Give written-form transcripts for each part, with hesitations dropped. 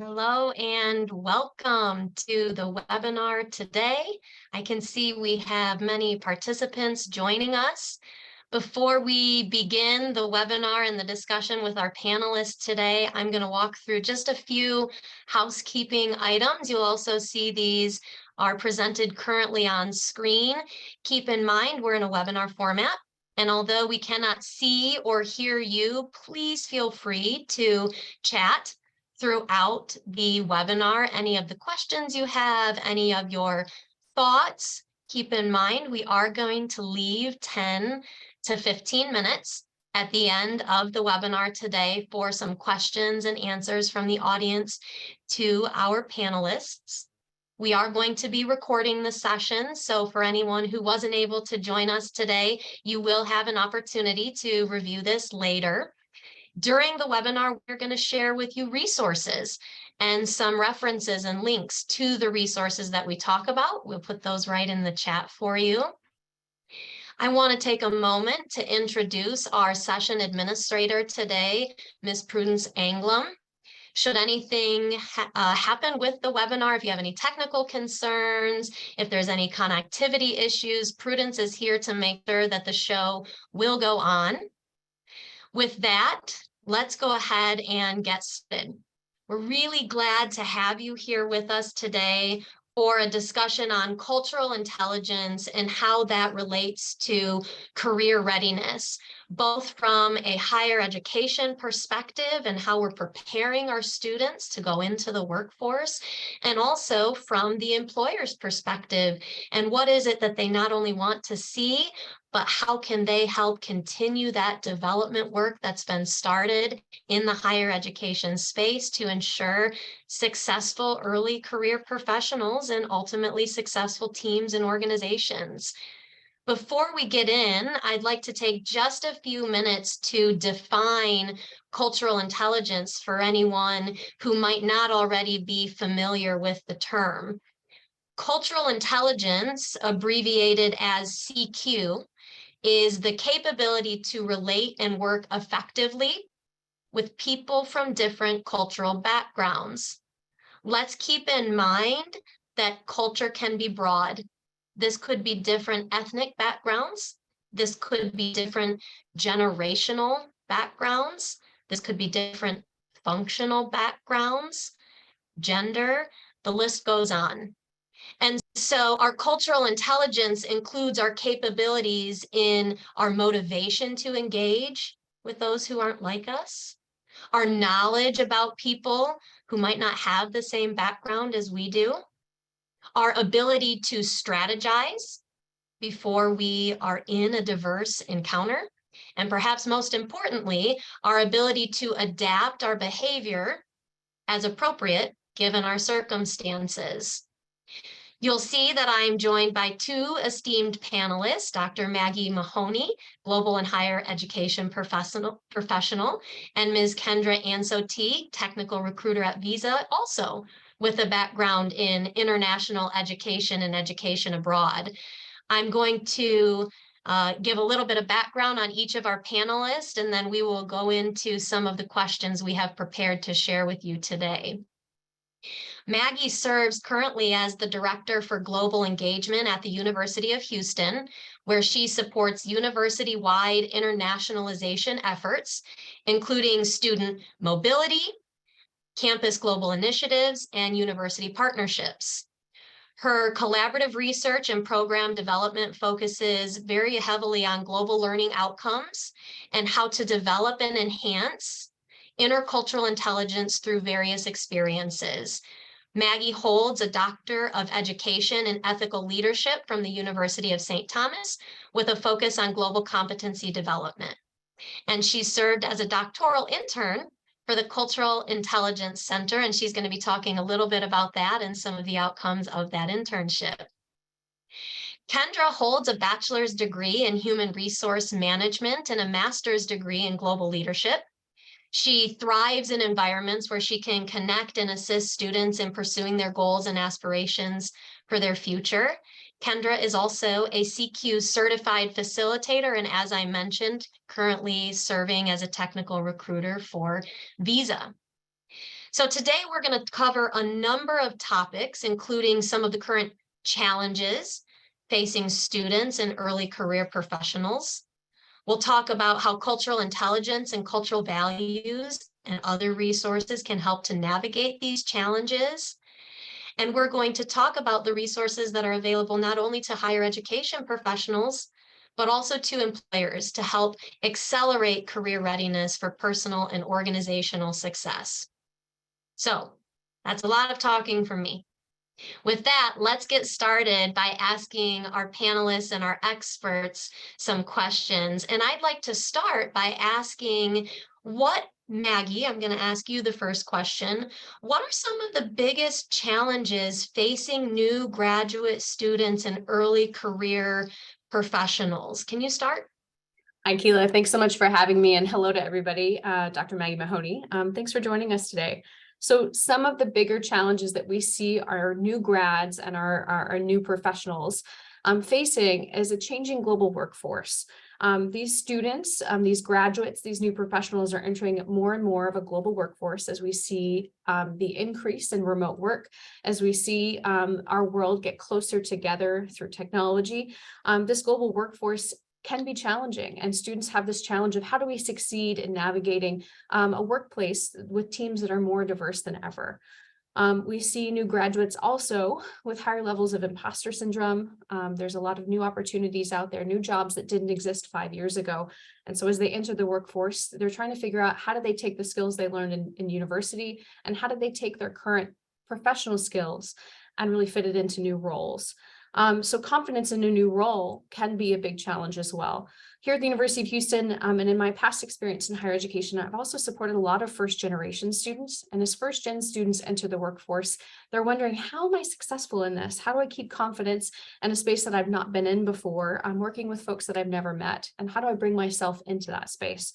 Hello and welcome to the webinar today. I can see we have many participants joining us. Before we begin the webinar and the discussion with our panelists today, I'm going to walk through just a few housekeeping items. You'll also see these are presented currently on screen. Keep in mind, we're in a webinar format. And although we cannot see or hear you, please feel free to chat throughout the webinar. Any of the questions you have, any of your thoughts, keep in mind we are going to leave 10 to 15 minutes at the end of the webinar today for some questions and answers from the audience to our panelists. We are going to be recording the session, so for anyone who wasn't able to join us today, you will have an opportunity to review this later. During the webinar, we're going to share with you resources and some references and links to the resources that we talk about. We'll put those right in the chat for you. I want to take a moment to introduce our session administrator today, Ms. Prudence Anglum. Should anything happen with the webinar, if you have any technical concerns, if there's any connectivity issues, Prudence is here to make sure that the show will go on. With that, let's go ahead and get started. We're really glad to have you here with us today for a discussion on cultural intelligence and how that relates to career readiness, both from a higher education perspective and how we're preparing our students to go into the workforce, and also from the employer's perspective and what is it that they not only want to see, but how can they help continue that development work that's been started in the higher education space to ensure successful early career professionals and ultimately successful teams and organizations. Before we get in, I'd like to take just a few minutes to define cultural intelligence for anyone who might not already be familiar with the term. Cultural intelligence, abbreviated as CQ, is the capability to relate and work effectively with people from different cultural backgrounds. Let's keep in mind that culture can be broad. This could be different ethnic backgrounds. This could be different generational backgrounds. This could be different functional backgrounds, gender, the list goes on. And so our cultural intelligence includes our capabilities in our motivation to engage with those who aren't like us, our knowledge about people who might not have the same background as we do, our ability to strategize before we are in a diverse encounter, and perhaps most importantly, our ability to adapt our behavior as appropriate given our circumstances. You'll see that I'm joined by two esteemed panelists, Dr. Maggie Mahoney, Global and Higher Education Professional, and Ms. Kendra Ansotigue, Technical Recruiter at Visa, also with a background in international education and education abroad. I'm going to give a little bit of background on each of our panelists, and then we will go into some of the questions we have prepared to share with you today. Maggie serves currently as the Director for Global Engagement at the University of Houston, where she supports university-wide internationalization efforts, including student mobility, campus global initiatives, and university partnerships. Her collaborative research and program development focuses very heavily on global learning outcomes and how to develop and enhance intercultural intelligence through various experiences. Maggie holds a Doctor of Education in Ethical Leadership from the University of St. Thomas with a focus on global competency development. And she served as a doctoral intern for the Cultural Intelligence Center, and she's going to be talking a little bit about that and some of the outcomes of that internship. Kendra holds a bachelor's degree in human resource management and a master's degree in global leadership. She thrives in environments where she can connect and assist students in pursuing their goals and aspirations for their future. Kendra is also a CQ certified facilitator, and as I mentioned, currently serving as a technical recruiter for Visa. So today we're going to cover a number of topics, including some of the current challenges facing students and early career professionals. We'll talk about how cultural intelligence and cultural values and other resources can help to navigate these challenges. And we're going to talk about the resources that are available not only to higher education professionals, but also to employers to help accelerate career readiness for personal and organizational success. So that's a lot of talking from me. With that, let's get started by asking our panelists and our experts some questions. And I'd like to start by asking Maggie, I'm going to ask you the first question. What are some of the biggest challenges facing new graduate students and early career professionals? Can you start? Hi, Keyla. Thanks so much for having me, and hello to everybody. Dr. Maggie Mahoney. Thanks for joining us today. So some of the bigger challenges that we see our new grads and our new professionals facing is a changing global workforce. These students, these graduates, these new professionals are entering more and more of a global workforce as we see the increase in remote work, as we see our world get closer together through technology. This global workforce can be challenging, and students have this challenge of how do we succeed in navigating a workplace with teams that are more diverse than ever. We see new graduates also with higher levels of imposter syndrome. There's a lot of new opportunities out there, new jobs that didn't exist 5 years ago. And so as they enter the workforce, they're trying to figure out how do they take the skills they learned in university, and how do they take their current professional skills and really fit it into new roles. So confidence in a new role can be a big challenge as well. Here at the University of Houston, and in my past experience in higher education, I've also supported a lot of first-generation students. And as first-gen students enter the workforce, they're wondering, how am I successful in this? How do I keep confidence in a space that I've not been in before? I'm working with folks that I've never met. And how do I bring myself into that space?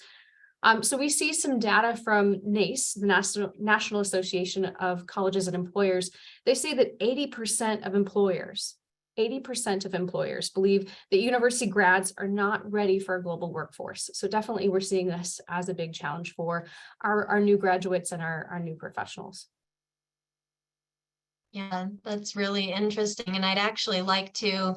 So we see some data from NACE, the National Association of Colleges and Employers. They say that 80% of employers believe that university grads are not ready for a global workforce. So definitely we're seeing this as a big challenge for our new graduates and our new professionals. Yeah, that's really interesting. And I'd actually like to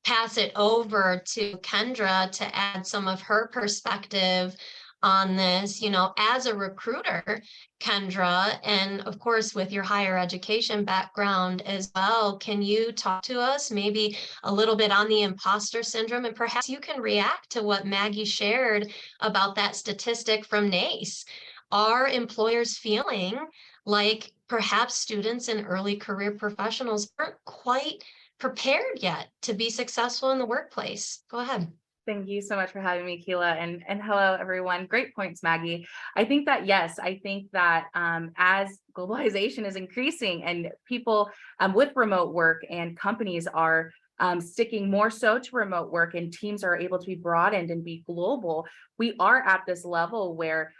pass it over to Kendra to add some of her perspective on this. You know, as a recruiter, Kendra, and of course with your higher education background as well, can you talk to us maybe a little bit on the imposter syndrome, and perhaps you can react to what Maggie shared about that statistic from NACE. Are employers feeling like perhaps students and early career professionals aren't quite prepared yet to be successful in the workplace? Go ahead. Thank you so much for having me, Keyla, and hello, everyone. Great points, Maggie. I think that, yes, I think that as globalization is increasing and people with remote work and companies are sticking more so to remote work and teams are able to be broadened and be global, we are at this level where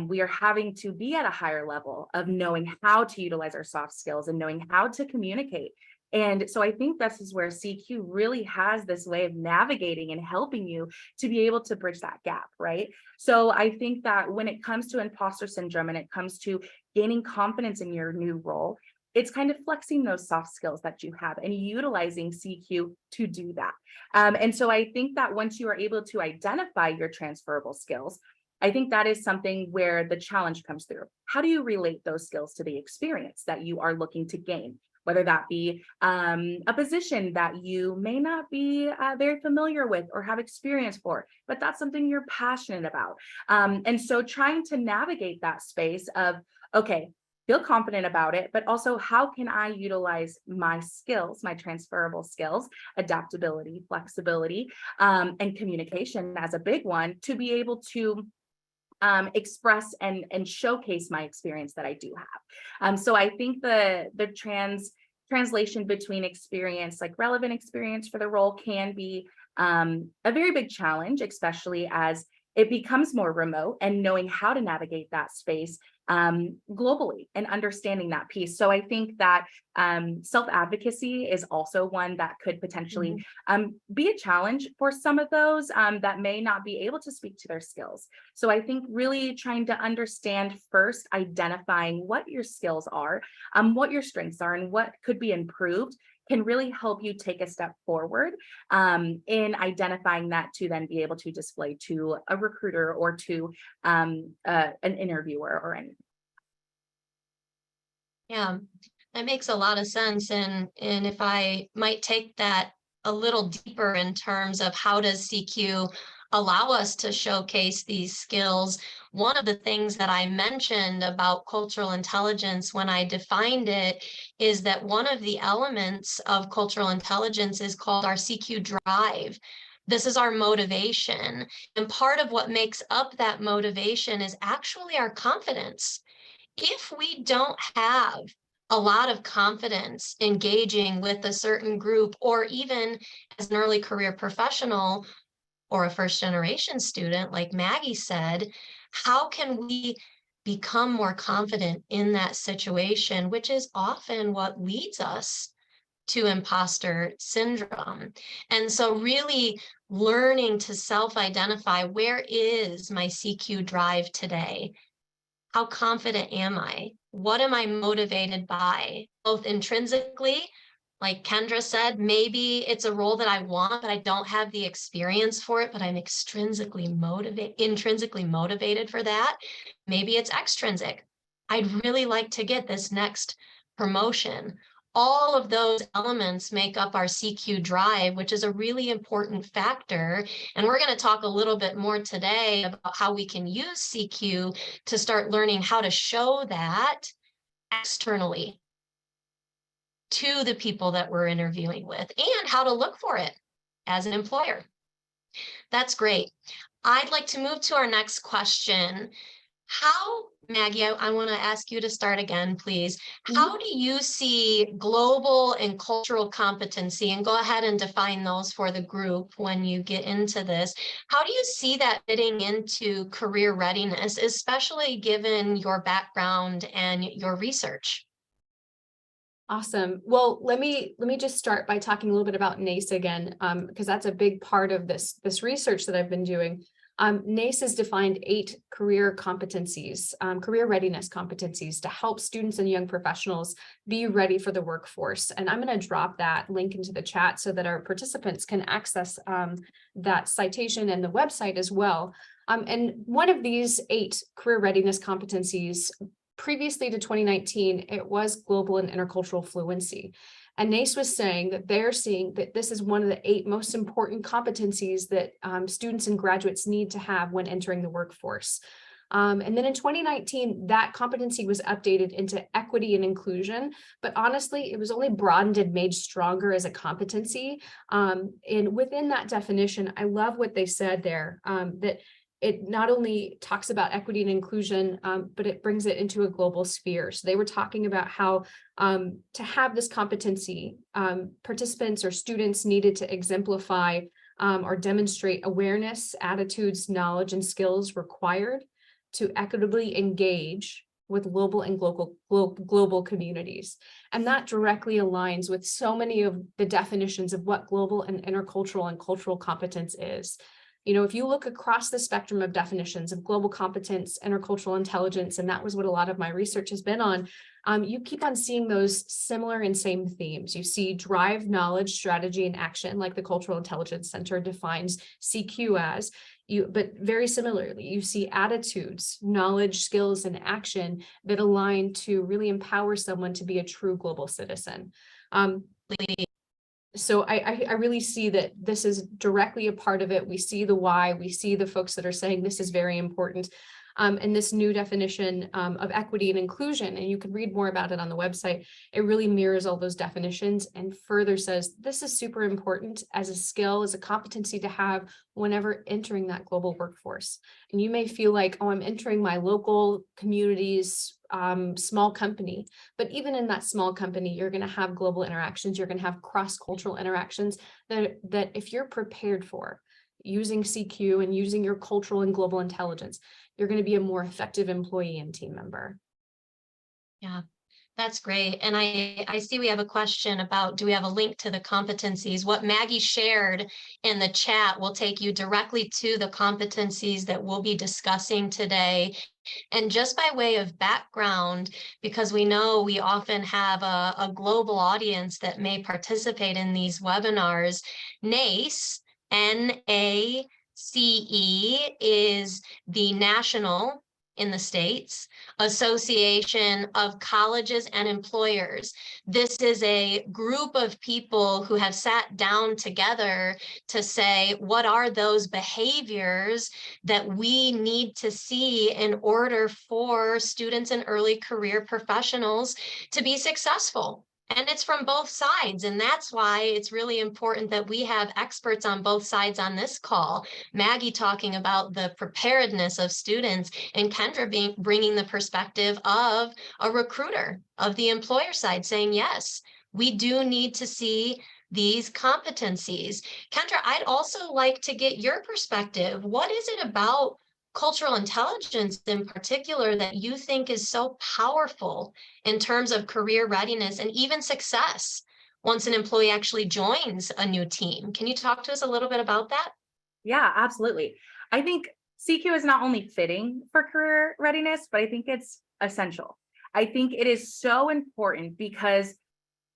we are having to be at a higher level of knowing how to utilize our soft skills and knowing how to communicate. And so I think this is where CQ really has this way of navigating and helping you to be able to bridge that gap, right? So I think that when it comes to imposter syndrome and it comes to gaining confidence in your new role, it's kind of flexing those soft skills that you have and utilizing CQ to do that. And so I think that once you are able to identify your transferable skills, I think that is something where the challenge comes through. How do you relate those skills to the experience that you are looking to gain? Whether that be a position that you may not be very familiar with or have experience for, but that's something you're passionate about. And so trying to navigate that space of, okay, feel confident about it, but also how can I utilize my skills, my transferable skills, adaptability, flexibility, and communication as a big one, to be able to express and showcase my experience that I do have. So I think the translation between experience, like relevant experience for the role, can be a very big challenge, especially as it becomes more remote, and knowing how to navigate that space globally and understanding that piece. So I think that self-advocacy is also one that could potentially be a challenge for some of those that may not be able to speak to their skills. So I think really trying to understand first, identifying what your skills are, what your strengths are, and what could be improved can really help you take a step forward in identifying that to then be able to display to a recruiter or to an interviewer or anything. Yeah, that makes a lot of sense. And if I might take that a little deeper in terms of how does CQ allow us to showcase these skills, one of the things that I mentioned about cultural intelligence when I defined it is that one of the elements of cultural intelligence is called our CQ drive. This is our motivation. And part of what makes up that motivation is actually our confidence. If we don't have a lot of confidence engaging with a certain group, or even as an early career professional or a first generation student, like Maggie said, how can we become more confident in that situation, which is often what leads us to imposter syndrome. And so really learning to self-identify, where is my CQ drive today? How confident am I? What am I motivated by? Both intrinsically, like Kendra said, maybe it's a role that I want, but I don't have the experience for it, but I'm intrinsically motivated for that. Maybe it's extrinsic. I'd really like to get this next promotion. All of those elements make up our CQ drive, which is a really important factor. And we're going to talk a little bit more today about how we can use CQ to start learning how to show that externally to the people that we're interviewing with, and how to look for it as an employer. That's great. I'd like to move to our next question. Maggie, I want to ask you to start again, please. How do you see global and cultural competency, and go ahead and define those for the group when you get into this. How do you see that fitting into career readiness, especially given your background and your research? Awesome. Well, let me just start by talking a little bit about NACE again, because that's a big part of this research that I've been doing. NACE has defined 8 career competencies, career readiness competencies, to help students and young professionals be ready for the workforce. And I'm going to drop that link into the chat so that our participants can access that citation and the website as well. And one of these 8 career readiness competencies, previously to 2019, it was global and intercultural fluency. And NACE was saying that they're seeing that this is one of the 8 most important competencies that students and graduates need to have when entering the workforce. And then in 2019, that competency was updated into equity and inclusion, but honestly, it was only broadened and made stronger as a competency. And within that definition, I love what they said there, that it not only talks about equity and inclusion, but it brings it into a global sphere. So they were talking about how to have this competency, participants or students needed to exemplify or demonstrate awareness, attitudes, knowledge, and skills required to equitably engage with global and global communities. And that directly aligns with so many of the definitions of what global and intercultural and cultural competence is. You know, if you look across the spectrum of definitions of global competence, intercultural intelligence, and that was what a lot of my research has been on, you keep on seeing those similar and same themes. You see drive, knowledge, strategy, and action, like the Cultural Intelligence Center defines CQ as. But very similarly, you see attitudes, knowledge, skills, and action that align to really empower someone to be a true global citizen. So I really see that this is directly a part of it. We see the why, we see the folks that are saying this is very important. And this new definition of equity and inclusion, and you can read more about it on the website, it really mirrors all those definitions and further says this is super important as a skill, as a competency to have whenever entering that global workforce. And you may feel like, oh, I'm entering my local community's small company, but even in that small company, you're going to have global interactions, you're going to have cross-cultural interactions that if you're prepared for, using CQ and using your cultural and global intelligence, you're going to be a more effective employee and team member. Yeah, that's great. And I see we have a question about, do we have a link to the competencies? What Maggie shared in the chat will take you directly to the competencies that we'll be discussing today. And just by way of background, because we know we often have a global audience that may participate in these webinars, NACE, NACE, is the national, in the States, Association of Colleges and Employers. This is a group of people who have sat down together to say, what are those behaviors that we need to see in order for students and early career professionals to be successful? And it's from both sides. And that's why it's really important that we have experts on both sides on this call. Maggie talking about the preparedness of students, and Kendra bringing the perspective of a recruiter, of the employer side, saying, yes, we do need to see these competencies. Kendra, I'd also like to get your perspective. What is it about cultural intelligence in particular that you think is so powerful in terms of career readiness and even success once an employee actually joins a new team? Can you talk to us a little bit about that? Yeah, absolutely. I think CQ is not only fitting for career readiness, but I think it's essential. I think it is so important because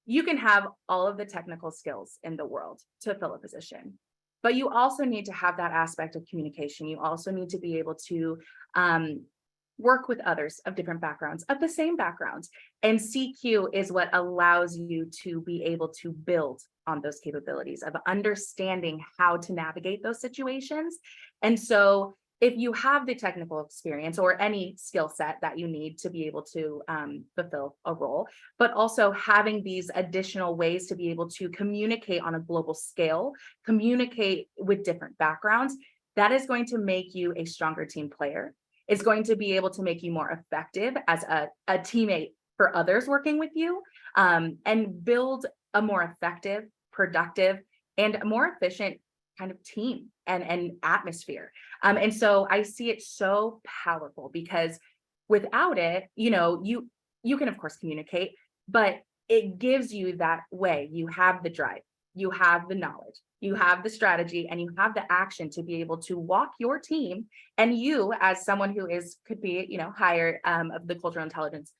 you can have all of the technical skills in the world to fill a position, but you also need to have that aspect of communication. You also need to be able to work with others of different backgrounds, of the same backgrounds. And CQ is what allows you to be able to build on those capabilities of understanding how to navigate those situations. And so if you have the technical experience or any skill set that you need to be able to fulfill a role, but also having these additional ways to be able to communicate on a global scale, communicate with different backgrounds, that is going to make you a stronger team player. It's going to be able to make you more effective as a teammate for others working with you, and build a more effective, productive, and more efficient kind of team and atmosphere. And so I see it so powerful because without it, you can of course communicate, but it gives you that way. You have the drive, you have the knowledge, you have the strategy, and you have the action to be able to walk your team, and you as someone who could be, higher of the cultural intelligence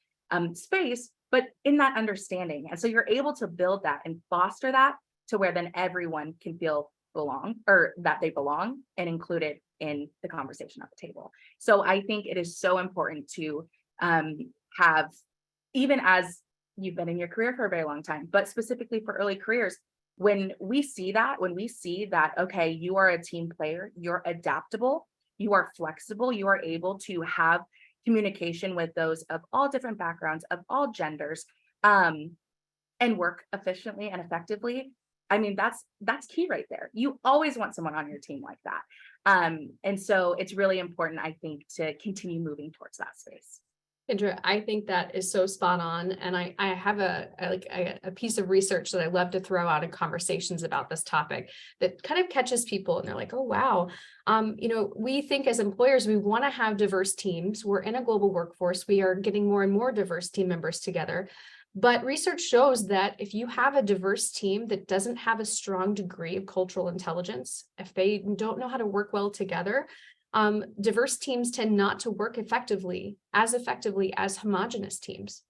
space, but in that understanding. And so you're able to build that and foster that to where then everyone can feel that they belong and included in the conversation at the table. So I think it is so important to have, even as you've been in your career for a very long time, but specifically for early careers, when we see that, okay, you are a team player, you're adaptable, you are flexible, you are able to have communication with those of all different backgrounds, of all genders, and work efficiently and effectively. I mean, that's key right there. You always want someone on your team like that. And so it's really important, I think, to continue moving towards that space. Kendra, I think that is so spot on. And I have a piece of research that I love to throw out in conversations about this topic that kind of catches people and they're like, oh, wow. We think as employers, we want to have diverse teams. We're in a global workforce. We are getting more and more diverse team members together. But research shows that if you have a diverse team that doesn't have a strong degree of cultural intelligence, if they don't know how to work well together, diverse teams tend not to work effectively as homogenous teams.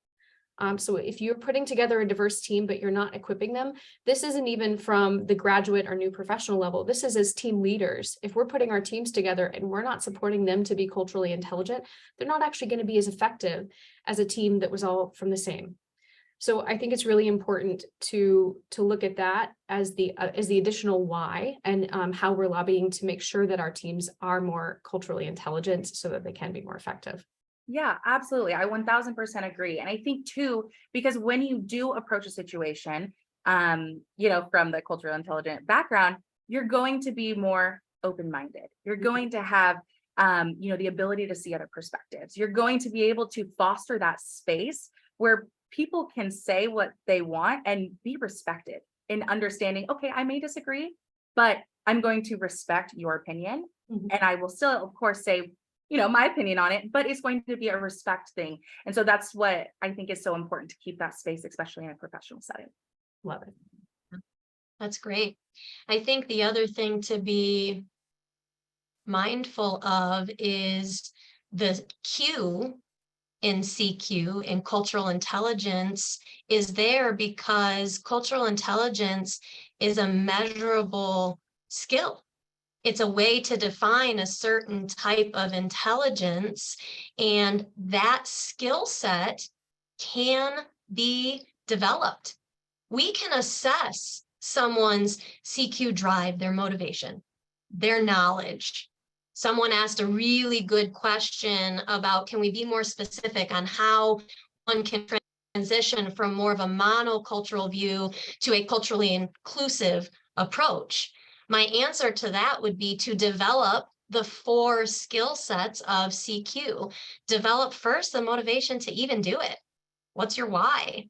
So if you're putting together a diverse team, but you're not equipping them, this isn't even from the graduate or new professional level. This is as team leaders. If we're putting our teams together and we're not supporting them to be culturally intelligent, they're not actually going to be as effective as a team that was all from the same. So I think it's really important to look at that as the additional why, and how we're lobbying to make sure that our teams are more culturally intelligent so that they can be more effective. Yeah, absolutely. I 1000% agree. And I think too, because when you do approach a situation, from the cultural intelligent background, you're going to be more open-minded. You're going to have, the ability to see other perspectives. You're going to be able to foster that space where people can say what they want and be respected in understanding, okay, I may disagree, but I'm going to respect your opinion. Mhm. And I will still, of course, say, my opinion on it, but it's going to be a respect thing. And so that's what I think is so important, to keep that space, especially in a professional setting. Love it. That's great. I think the other thing to be mindful of is the Q in CQ, in cultural intelligence, is there because cultural intelligence is a measurable skill. It's a way to define a certain type of intelligence, and that skill set can be developed. We can assess someone's CQ drive, their motivation, their knowledge. Someone asked a really good question about, can we be more specific on how one can transition from more of a monocultural view to a culturally inclusive approach? My answer to that would be to develop the 4 skill sets of CQ. Develop first the motivation to even do it. What's your why?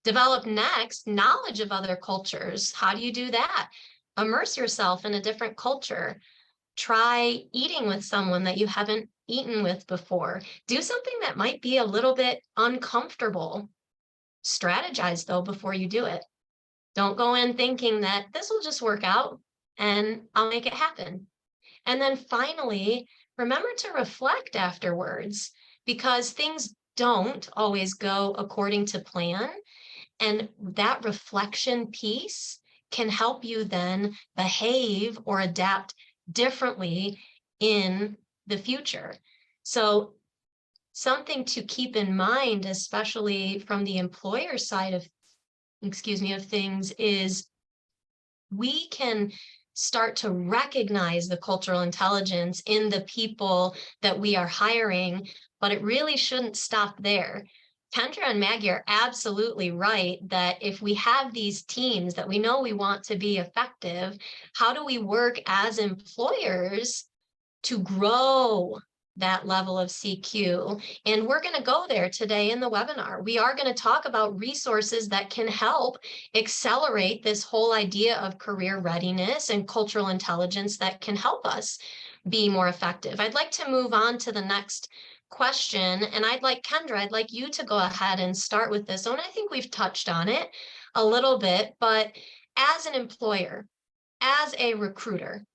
Develop next knowledge of other cultures. How do you do that? Immerse yourself in a different culture. Try eating with someone that you haven't eaten with before. Do something that might be a little bit uncomfortable. Strategize though before you do it. Don't go in thinking that this will just work out and I'll make it happen. And then finally, remember to reflect afterwards, because things don't always go according to plan. And that reflection piece can help you then behave or adapt differently in the future. So something to keep in mind, especially from the employer side of, of things, is we can start to recognize the cultural intelligence in the people that we are hiring, but it really shouldn't stop there. Kendra and Maggie are absolutely right that if we have these teams that we know we want to be effective, how do we work as employers to grow that level of CQ? And we're going to go there today in the webinar. We are going to talk about resources that can help accelerate this whole idea of career readiness and cultural intelligence that can help us be more effective. I'd like to move on to the next question, and Kendra, I'd like you to go ahead and start with this one. I think we've touched on it a little bit, but as an employer, as a recruiter,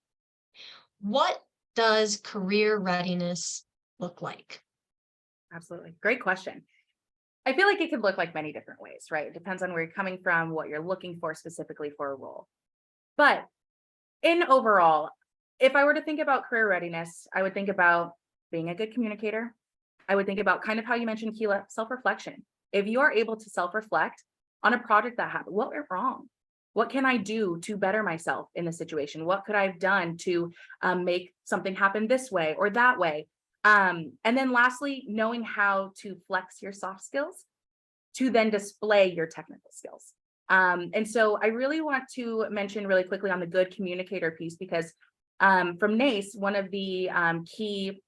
what does career readiness look like? Absolutely. Great question. I feel like it could look like many different ways, right? It depends on where you're coming from, what you're looking for specifically for a role. But in overall, if I were to think about career readiness, I would think about being a good communicator. I would think about kind of how you mentioned, Keyla, self-reflection. If you are able to self-reflect on a project that happened, what went wrong? What can I do to better myself in the situation? What could I have done to make something happen this way or that way? And then lastly, knowing how to flex your soft skills to then display your technical skills. And so I really want to mention really quickly on the good communicator piece, because from NACE, one of the key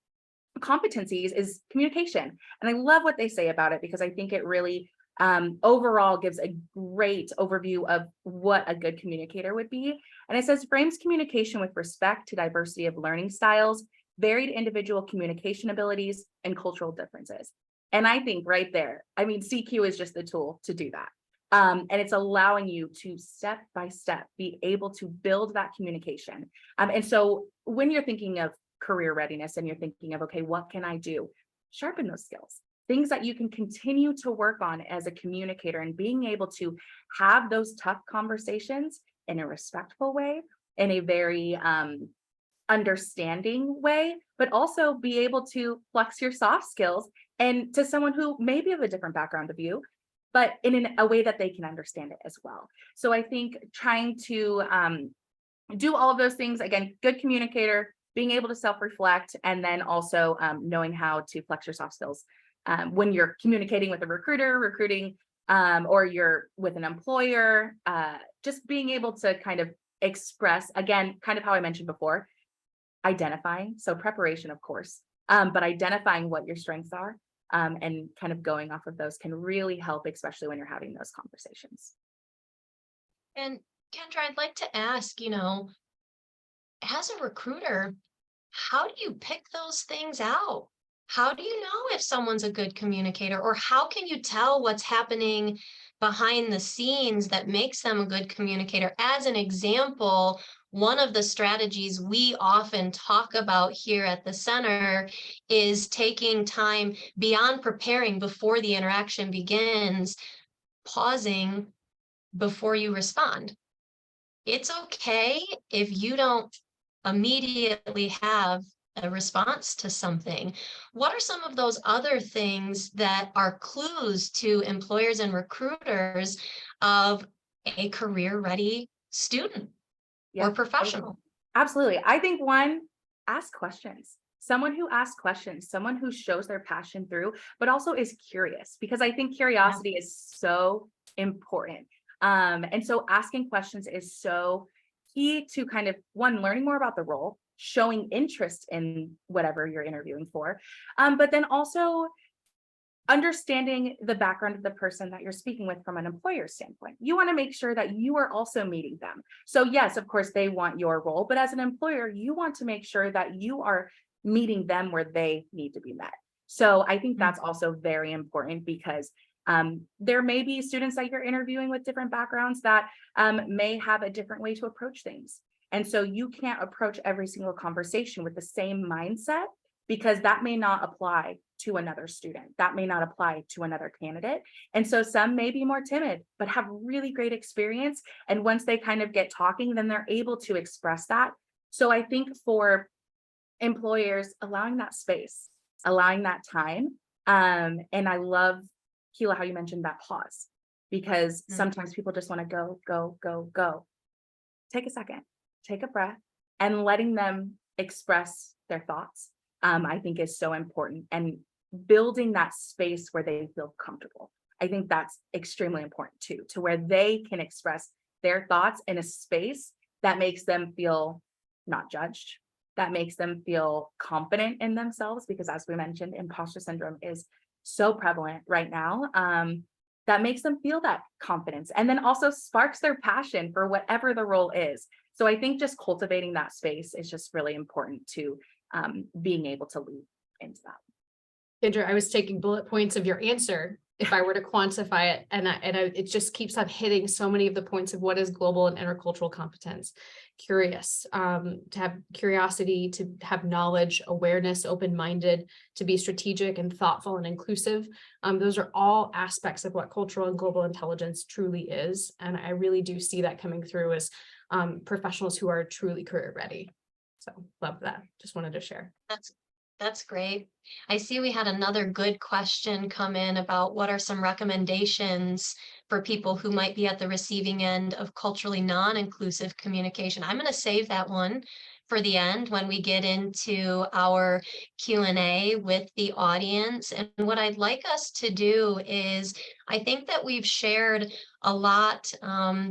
competencies is communication. And I love what they say about it, because I think it really overall gives a great overview of what a good communicator would be. And it says frames communication with respect to diversity of learning styles, varied individual communication abilities, and cultural differences. And I think right there, I mean, CQ is just the tool to do that. And it's allowing you to step by step be able to build that communication. And so when you're thinking of career readiness and you're thinking of, okay, what can I do? Sharpen those skills, things that you can continue to work on as a communicator, and being able to have those tough conversations in a respectful way, in a very understanding way, but also be able to flex your soft skills and to someone who may be of a different background of you, but in a way that they can understand it as well. So I think trying to do all of those things, again, good communicator, being able to self-reflect, and then also knowing how to flex your soft skills when you're communicating with a recruiter, recruiting, or you're with an employer, just being able to kind of express, again, kind of how I mentioned before, identifying, so preparation, of course, but identifying what your strengths are and kind of going off of those can really help, especially when you're having those conversations. And Kendra, I'd like to ask, as a recruiter, how do you pick those things out? How do you know if someone's a good communicator, or how can you tell what's happening behind the scenes that makes them a good communicator? As an example, one of the strategies we often talk about here at the center is taking time beyond preparing before the interaction begins, pausing before you respond. It's okay if you don't immediately have a response to something. What are some of those other things that are clues to employers and recruiters of a career-ready student Yeah, or professional? absolutely. I think one, ask questions. Someone who asks questions, someone who shows their passion through, but also is curious, because I think curiosity is so important. And so asking questions is so key to kind of one, learning more about the role, showing interest in whatever you're interviewing for, but then also understanding the background of the person that you're speaking with from an employer standpoint. You want to make sure that you are also meeting them. So yes, of course, they want your role, but as an employer, you want to make sure that you are meeting them where they need to be met. So I think that's also very important, because there may be students that you're interviewing with different backgrounds that may have a different way to approach things. And so you can't approach every single conversation with the same mindset, because that may not apply to another student. That may not apply to another candidate. And so some may be more timid, but have really great experience. And once they kind of get talking, then they're able to express that. So I think for employers, allowing that space, allowing that time. And I love, Keyla, how you mentioned that pause, because sometimes people just want to go, go, go, go. Take a second, take a breath, and letting them express their thoughts, I think is so important. And building that space where they feel comfortable. I think that's extremely important too, to where they can express their thoughts in a space that makes them feel not judged, that makes them feel confident in themselves, because as we mentioned, imposter syndrome is so prevalent right now. That makes them feel that confidence, and then also sparks their passion for whatever the role is. So I think just cultivating that space is just really important to being able to lead into that. Kendra, I was taking bullet points of your answer if I were to quantify it, and it just keeps on hitting so many of the points of what is global and intercultural competence. Curious, to have curiosity, to have knowledge, awareness, open-minded, to be strategic and thoughtful and inclusive. Those are all aspects of what cultural and global intelligence truly is. And I really do see that coming through as professionals who are truly career ready. So love that. Just wanted to share. That's great. I see we had another good question come in about what are some recommendations for people who might be at the receiving end of culturally non-inclusive communication. I'm going to save that one for the end when we get into our Q&A with the audience. And what I'd like us to do is, I think that we've shared a lot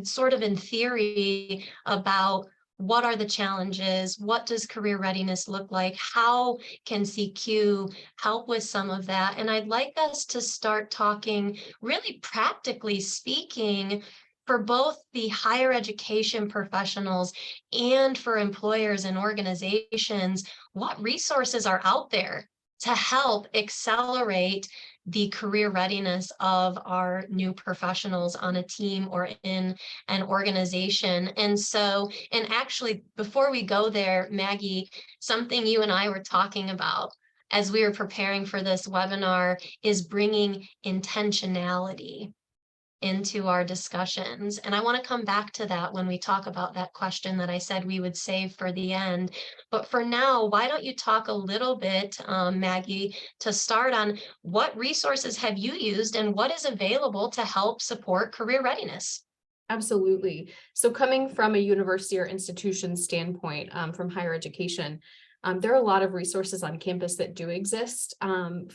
sort of in theory about what are the challenges? What does career readiness look like? How can CQ help with some of that? And I'd like us to start talking really practically speaking for both the higher education professionals and for employers and organizations, what resources are out there to help accelerate the career readiness of our new professionals on a team or in an organization. And so, and actually, before we go there, Maggie, something you and I were talking about as we were preparing for this webinar is bringing intentionality into our discussions. And I want to come back to that when we talk about that question that I said we would save for the end. But for now, why don't you talk a little bit, Maggie, to start on what resources have you used and what is available to help support career readiness? Absolutely. So coming from a university or institution standpoint, from higher education, there are a lot of resources on campus that do exist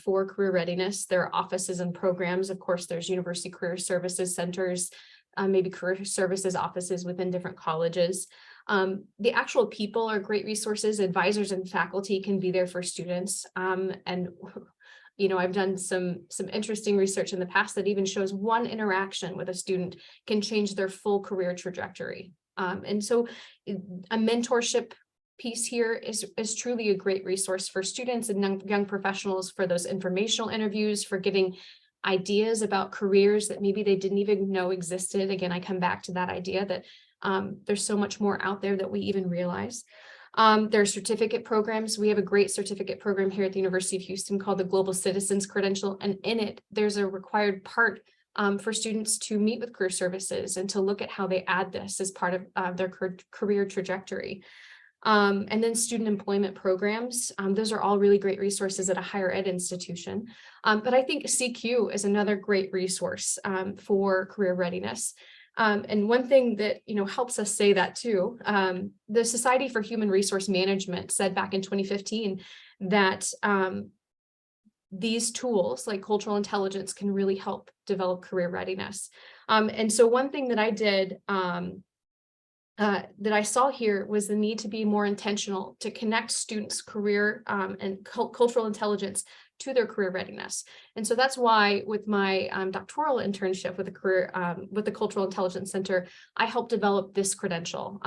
for career readiness. There are offices and programs. Of course, there's university career services centers, maybe career services offices within different colleges. The actual people are great resources. Advisors and faculty can be there for students. And I've done some interesting research in the past that even shows one interaction with a student can change their full career trajectory. And so a mentorship piece here is truly a great resource for students and young professionals for those informational interviews, for getting ideas about careers that maybe they didn't even know existed. Again, I come back to that idea that there's so much more out there that we even realize. There are certificate programs. We have a great certificate program here at the University of Houston called the Global Citizens Credential. And in it, there's a required part for students to meet with career services and to look at how they add this as part of their career trajectory. And then student employment programs. Those are all really great resources at a higher ed institution. But I think CQ is another great resource for career readiness. And one thing that, helps us say that too, the Society for Human Resource Management said back in 2015 that these tools like cultural intelligence can really help develop career readiness. And so one thing that I did that I saw here was the need to be more intentional to connect students' career and cultural intelligence to their career readiness. And so that's why with my doctoral internship with the Cultural Intelligence Center, I helped develop this credential,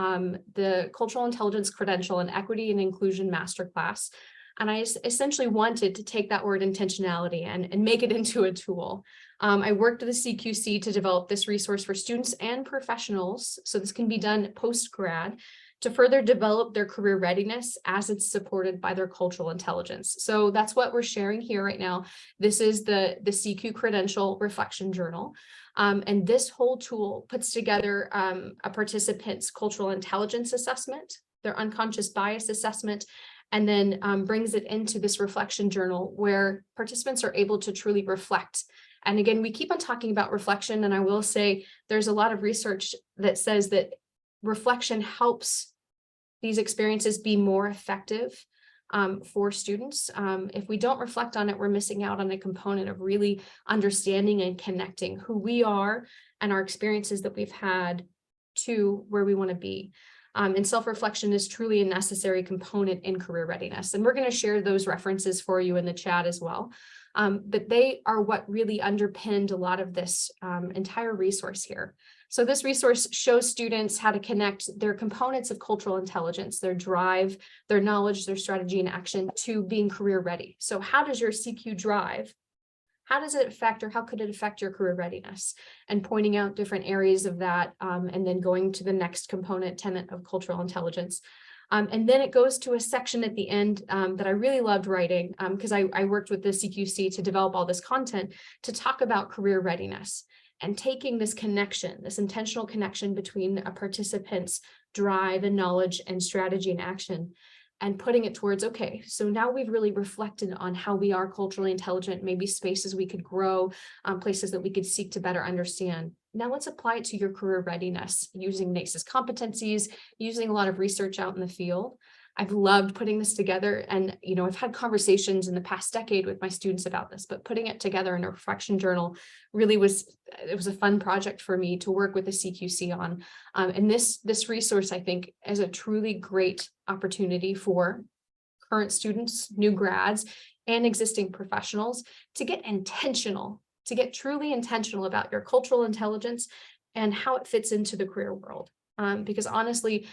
the Cultural Intelligence Credential and Equity and Inclusion Masterclass. And I essentially wanted to take that word intentionality and make it into a tool. I worked with the CQC to develop this resource for students and professionals, so this can be done post-grad, to further develop their career readiness as it's supported by their cultural intelligence. So that's what we're sharing here right now. This is the CQ Credential Reflection Journal. And this whole tool puts together a participant's cultural intelligence assessment, their unconscious bias assessment, and then brings it into this reflection journal where participants are able to truly reflect. And again, we keep on talking about reflection, and I will say there's a lot of research that says that reflection helps these experiences be more effective for students. If we don't reflect on it, we're missing out on a component of really understanding and connecting who we are and our experiences that we've had to where we want to be. And self-reflection is truly a necessary component in career readiness. And we're going to share those references for you in the chat as well. But they are what really underpinned a lot of this entire resource here. So this resource shows students how to connect their components of cultural intelligence, their drive, their knowledge, their strategy and action to being career ready. So how does your CQ drive? How does it affect, or how could it affect your career readiness? And pointing out different areas of that, and then going to the next component tenet of cultural intelligence. And then it goes to a section at the end that I really loved writing because I worked with the CQC to develop all this content to talk about career readiness and taking this connection, this intentional connection between a participant's drive and knowledge and strategy and action, and putting it towards, okay, so now we've really reflected on how we are culturally intelligent, maybe spaces we could grow, places that we could seek to better understand. Now let's apply it to your career readiness using NACE's competencies, using a lot of research out in the field. I've loved putting this together, and I've had conversations in the past decade with my students about this, but putting it together in a reflection journal really was a fun project for me to work with the CQC on. And this resource, I think, is a truly great opportunity for current students, new grads, and existing professionals to get intentional, to get truly intentional about your cultural intelligence and how it fits into the career world. Because honestly,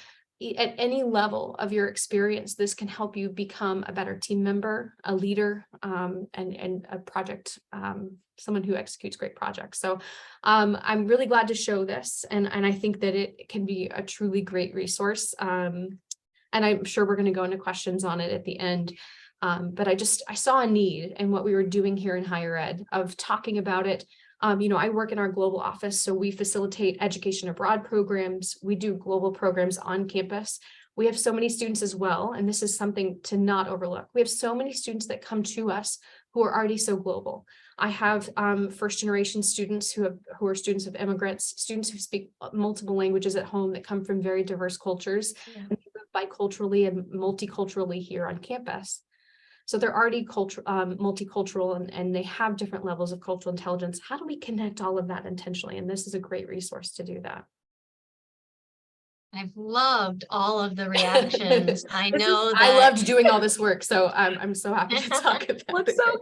at any level of your experience, this can help you become a better team member, a leader, and a project, someone who executes great projects. So I'm really glad to show this, and I think that it can be a truly great resource. And I'm sure we're going to go into questions on it at the end. But I saw a need in what we were doing here in higher ed of talking about it. I work in our global office, so we facilitate education abroad programs. We do global programs on campus. We have so many students as well, and this is something to not overlook. We have so many students that come to us who are already so global. I have first generation students who are students of immigrants, students who speak multiple languages at home that come from very diverse cultures, and they live biculturally and multiculturally here on campus. So they're already multicultural and they have different levels of cultural intelligence. How do we connect all of that intentionally? And this is a great resource to do that. I've loved all of the reactions. I This is- know I that. loved doing all this work, so I'm so happy to talk about Looks it. so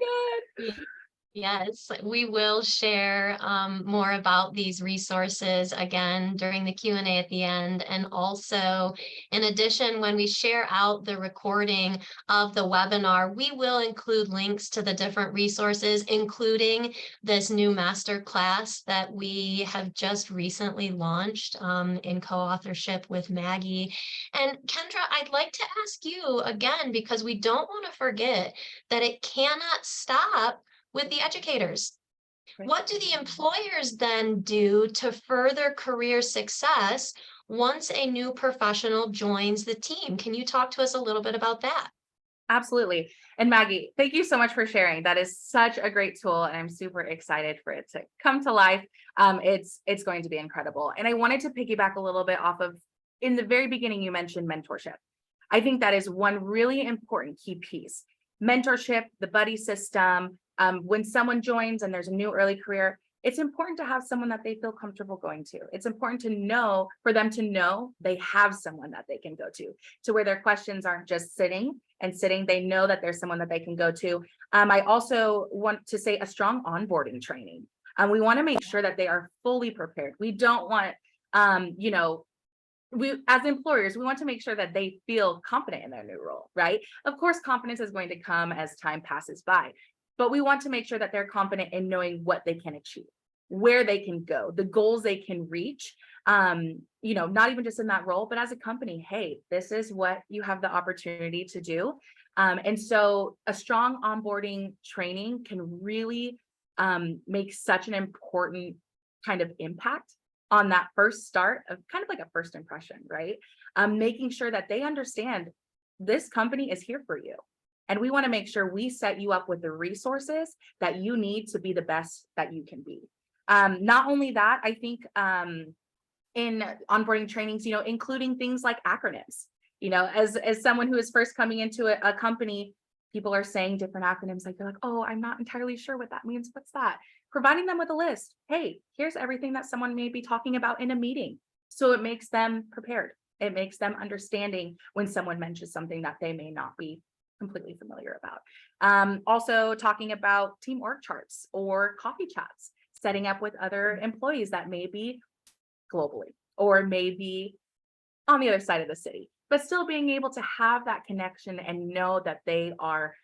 good. Yes, we will share more about these resources again during the Q&A at the end. And also, in addition, when we share out the recording of the webinar, we will include links to the different resources, including this new master class that we have just recently launched in co-authorship with Maggie. And Kendra, I'd like to ask you again, because we don't want to forget that it cannot stop with the educators. Right. What do the employers then do to further career success once a new professional joins the team? Can you talk to us a little bit about that? Absolutely. And Maggie, thank you so much for sharing. That is such a great tool, and I'm super excited for it to come to life. It's going to be incredible. And I wanted to piggyback a little bit off of, in the very beginning, you mentioned mentorship. I think that is one really important key piece. Mentorship, the buddy system. When someone joins and there's a new early career, it's important to have someone that they feel comfortable going to. It's important to know, for them to know they have someone that they can go to where their questions aren't just sitting. They know that there's someone that they can go to. I also want to say a strong onboarding training. We want to make sure that they are fully prepared. We don't want, we, as employers, we want to make sure that they feel confident in their new role, right? Of course, confidence is going to come as time passes by, but we want to make sure that they're confident in knowing what they can achieve, where they can go, the goals they can reach, not even just in that role, but as a company, hey, this is what you have the opportunity to do. And so a strong onboarding training can really make such an important kind of impact on that first start of kind of like a first impression, right? Making sure that they understand this company is here for you. And we want to make sure we set you up with the resources that you need to be the best that you can be. Not only that, I think in onboarding trainings, including things like acronyms, as someone who is first coming into a company, people are saying different acronyms. Like they're like, oh, I'm not entirely sure what that means. What's that? Providing them with a list. Hey, here's everything that someone may be talking about in a meeting. So it makes them prepared. It makes them understanding when someone mentions something that they may not be completely familiar about. Also talking about team org charts or coffee chats, setting up with other employees that may be globally or maybe on the other side of the city, but still being able to have that connection and know that they are,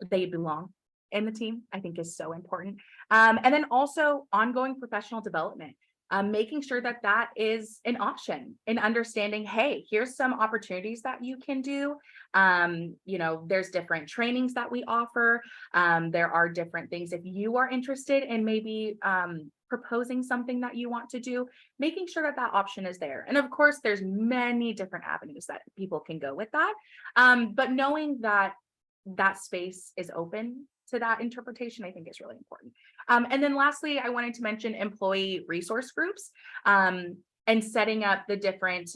they belong in the team, I think is so important. And then also ongoing professional development. Making sure that that is an option and understanding, hey, here's some opportunities that you can do. There's different trainings that we offer. There are different things if you are interested in maybe proposing something that you want to do, making sure that that option is there. And of course, there's many different avenues that people can go with that. But knowing that that space is open to that interpretation, I think is really important. And then lastly, I wanted to mention employee resource groups and setting up the different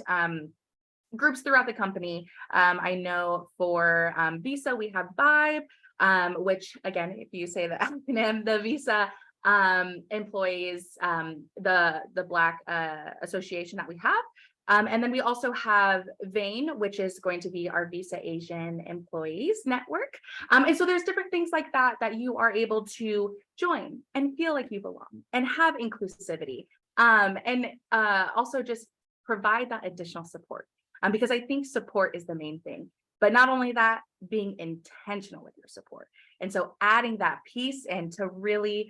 groups throughout the company. I know for Visa, we have Vibe, which again, if you say the acronym, the Visa employees, the Black association that we have. And then we also have VANE, which is going to be our Visa Asian Employees Network. And so there's different things like that that you are able to join and feel like you belong and have inclusivity. And also just provide that additional support. Because I think support is the main thing. But not only that, being intentional with your support. And so adding that piece and to really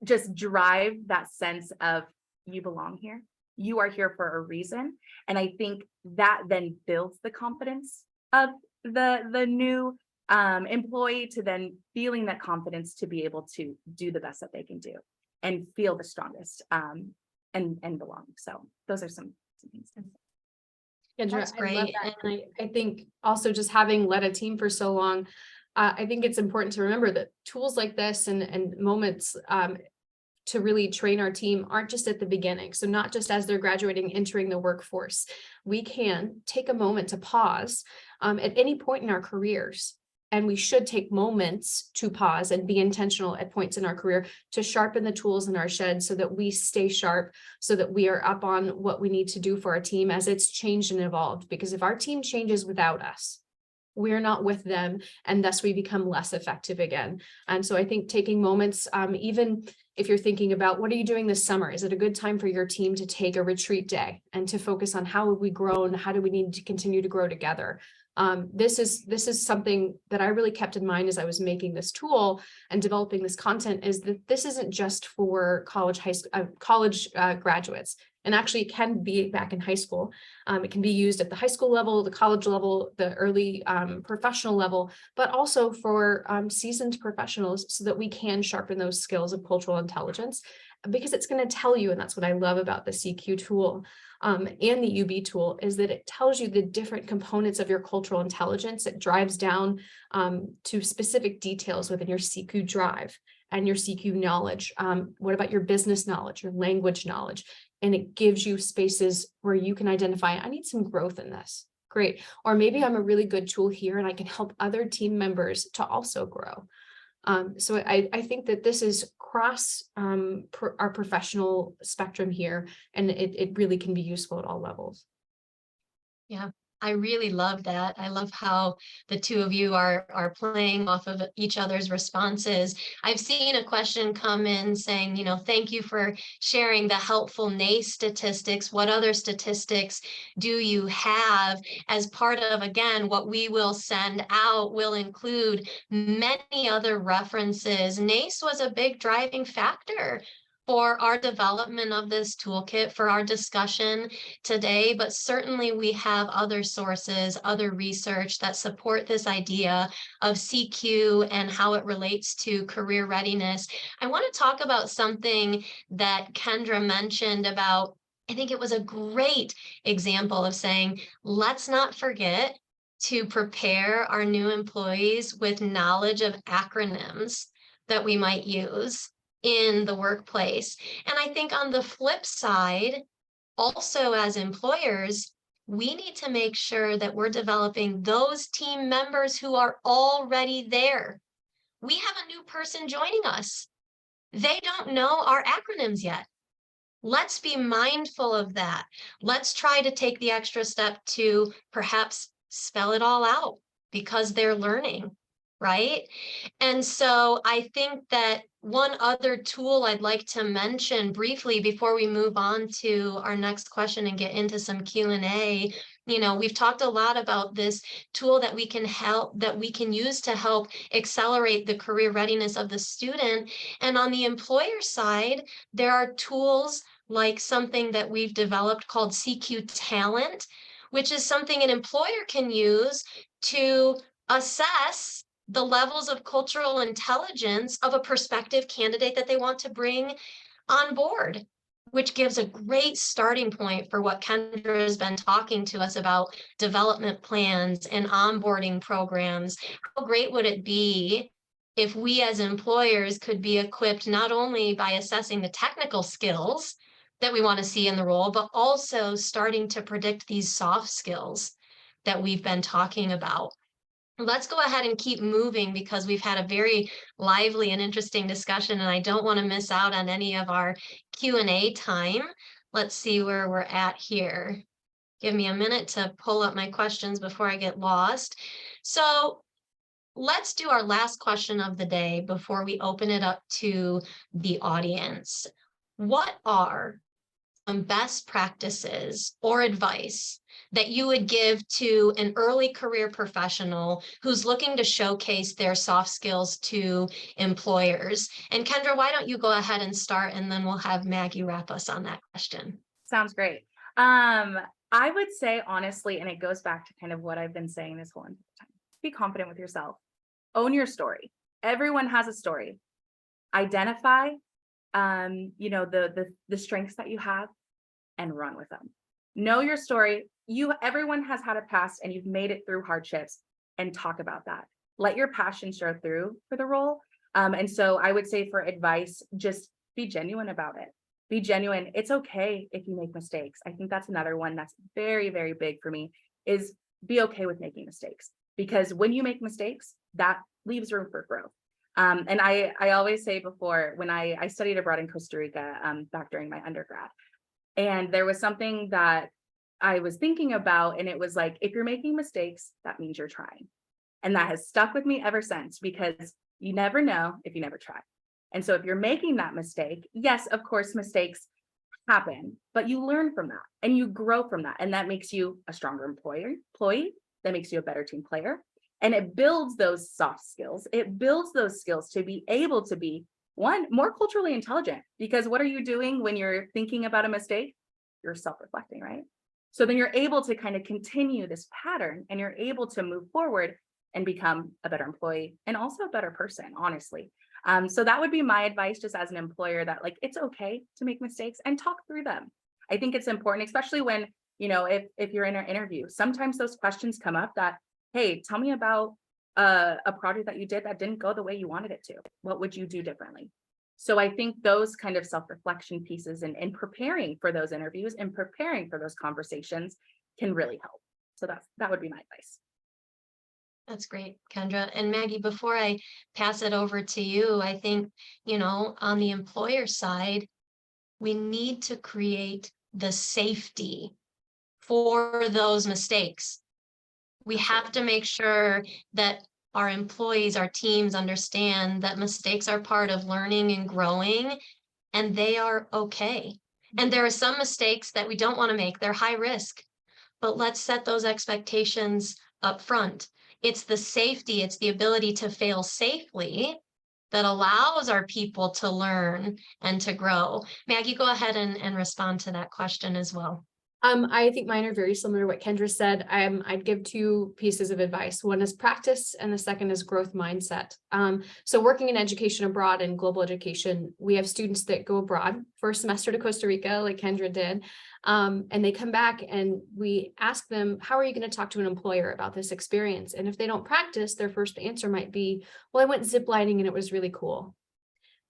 just drive that sense of you belong here. You are here for a reason. And I think that then builds the confidence of the new employee to then feeling that confidence to be able to do the best that they can do and feel the strongest and belong. So those are some things. Kendra, That's I love great. that. And I think also just having led a team for so long, I think it's important to remember that tools like this and moments to really train our team aren't just at the beginning. So not just as they're graduating, entering the workforce. We can take a moment to pause at any point in our careers And we should take moments to pause and be intentional at points in our career to sharpen the tools in our shed so that we stay sharp, so that we are up on what we need to do for our team as it's changed and evolved. Because if our team changes without us, we're not with them, and thus we become less effective again. And so I think taking moments, even if you're thinking about what are you doing this summer, is it a good time for your team to take a retreat day and to focus on how have we grown, how do we need to continue to grow together? This is something that I really kept in mind as I was making this tool and developing this content, is that this isn't just for college graduates. And actually it can be back in high school. It can be used at the high school level, the college level, the early professional level, but also for seasoned professionals so that we can sharpen those skills of cultural intelligence, because it's going to tell you, and that's what I love about the CQ tool and the UB tool, is that it tells you the different components of your cultural intelligence. It drives down to specific details within your CQ drive and your CQ knowledge. What about your business knowledge, your language knowledge? And it gives you spaces where you can identify, I need some growth in this. Great. Or maybe I'm a really good tool here and I can help other team members to also grow. So I think that this is across our professional spectrum here, and it really can be useful at all levels. Yeah, I really love that. I love how the two of you are playing off of each other's responses. I've seen a question come in saying, you know, thank you for sharing the helpful NACE statistics. What other statistics do you have? As part of, again, what we will send out will include many other references. NACE was a big driving factor for our development of this toolkit, for our discussion today, but certainly we have other sources, other research that support this idea of CQ and how it relates to career readiness. I want to talk about something that Kendra mentioned about, I think it was a great example of saying, let's not forget to prepare our new employees with knowledge of acronyms that we might use in the workplace. And I think on the flip side, also as employers, we need to make sure that we're developing those team members who are already there. We have a new person joining us. They don't know our acronyms yet. Let's be mindful of that. Let's try to take the extra step to perhaps spell it all out because they're learning, right? And so I think that one other tool I'd like to mention briefly before we move on to our next question and get into some Q&A, you know, we've talked a lot about this tool that we can use to help accelerate the career readiness of the student. And on the employer side, there are tools like something that we've developed called CQ Talent, which is something an employer can use to assess the levels of cultural intelligence of a prospective candidate that they want to bring on board, which gives a great starting point for what Kendra has been talking to us about, development plans and onboarding programs. How great would it be if we as employers could be equipped not only by assessing the technical skills that we want to see in the role, but also starting to predict these soft skills that we've been talking about. Let's go ahead and keep moving because we've had a very lively and interesting discussion, and I don't want to miss out on any of our Q&A time. Let's see where we're at here. Give me a minute to pull up my questions before I get lost. So let's do our last question of the day before we open it up to the audience. What are some best practices or advice that you would give to an early career professional who's looking to showcase their soft skills to employers? And Kendra, why don't you go ahead and start, and then we'll have Maggie wrap us on that question. Sounds great. I would say honestly, and it goes back to kind of what I've been saying this whole time, be confident with yourself. Own your story. Everyone has a story. Identify, you know, the strengths that you have and run with them. Know your story. Everyone has had a past and you've made it through hardships, and talk about that. Let your passion show through for the role. And so I would say for advice, just be genuine about it. Be genuine. It's okay if you make mistakes. I think that's another one that's very, very big for me, is be okay with making mistakes. Because when you make mistakes, that leaves room for growth. And I always say before, when I studied abroad in Costa Rica back during my undergrad, and there was something that I was thinking about, and it was like, if you're making mistakes, that means you're trying. And that has stuck with me ever since, because you never know if you never try. And so if you're making that mistake, yes, of course, mistakes happen, but you learn from that and you grow from that. And that makes you a stronger employee, that makes you a better team player. And it builds those soft skills. It builds those skills to be able to be, one, more culturally intelligent, because what are you doing when you're thinking about a mistake? You're self-reflecting, right? So then you're able to kind of continue this pattern, and you're able to move forward and become a better employee and also a better person, honestly. So that would be my advice, just as an employer, that like, it's okay to make mistakes and talk through them. I think it's important, especially when, if you're in an interview, sometimes those questions come up that, hey, tell me about a project that you did that didn't go the way you wanted it to. What would you do differently? So I think those kind of self-reflection pieces and preparing for those interviews and preparing for those conversations can really help. So that would be my advice. That's great, Kendra. And Maggie, before I pass it over to you, I think, on the employer side, we need to create the safety for those mistakes. We have to make sure that our employees, our teams understand that mistakes are part of learning and growing, and they are okay. And there are some mistakes that we don't want to make. They're high risk, but let's set those expectations up front. It's the safety, it's the ability to fail safely that allows our people to learn and to grow. Maggie, go ahead and respond to that question as well. I think mine are very similar to what Kendra said. I'd give two pieces of advice. One is practice, and the second is growth mindset. So working in education abroad and global education, we have students that go abroad for a semester to Costa Rica, like Kendra did, and they come back and we ask them, how are you going to talk to an employer about this experience? And if they don't practice, their first answer might be, well, I went ziplining and it was really cool.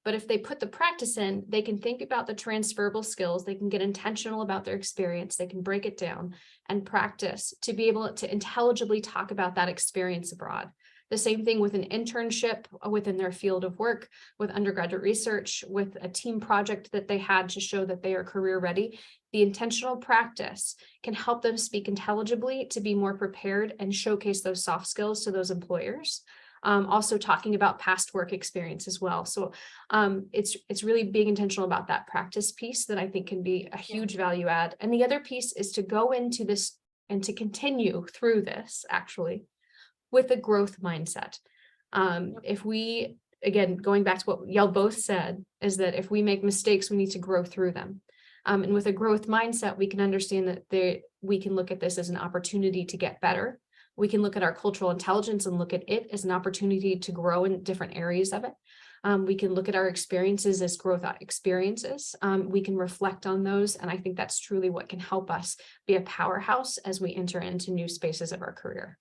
But if they put the practice in, they can think about the transferable skills, they can get intentional about their experience, they can break it down and practice to be able to intelligibly talk about that experience abroad. The same thing with an internship within their field of work, with undergraduate research, with a team project that they had to show that they are career ready. The intentional practice can help them speak intelligibly to be more prepared and showcase those soft skills to those employers. Also talking about past work experience as well. So it's really being intentional about that practice piece that I think can be a huge value add. And the other piece is to go into this and to continue through this actually with a growth mindset. If we, again, going back to what y'all both said, is that if we make mistakes, we need to grow through them. And with a growth mindset, we can understand that we can look at this as an opportunity to get better. We can look at our cultural intelligence and look at it as an opportunity to grow in different areas of it. We can look at our experiences as growth experiences. We can reflect on those. And I think that's truly what can help us be a powerhouse as we enter into new spaces of our career.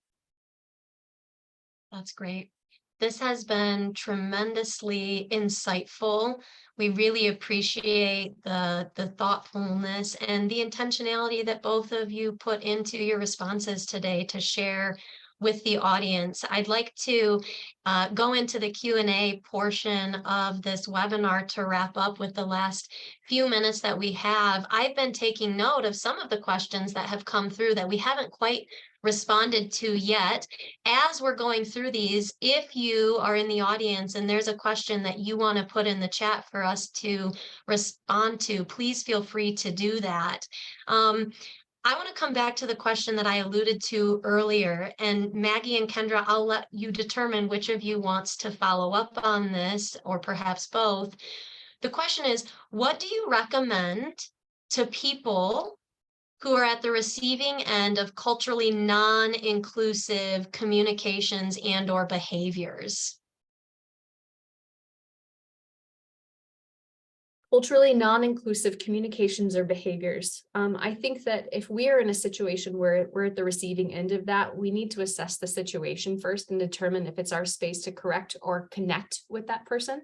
That's great. This has been tremendously insightful. We really appreciate the thoughtfulness and the intentionality that both of you put into your responses today to share with the audience. I'd like to go into the Q&A portion of this webinar to wrap up with the last few minutes that we have. I've been taking note of some of the questions that have come through that we haven't quite responded to yet. As we're going through these, if you are in the audience and there's a question that you want to put in the chat for us to respond to, please feel free to do that. I want to come back to the question that I alluded to earlier, and Maggie and Kendra, I'll let you determine which of you wants to follow up on this, or perhaps both. The question is, what do you recommend to people who are at the receiving end of culturally non-inclusive communications and/or behaviors? Culturally non-inclusive communications or behaviors. I think that if we are in a situation where we're at the receiving end of that, we need to assess the situation first and determine if it's our space to correct or connect with that person.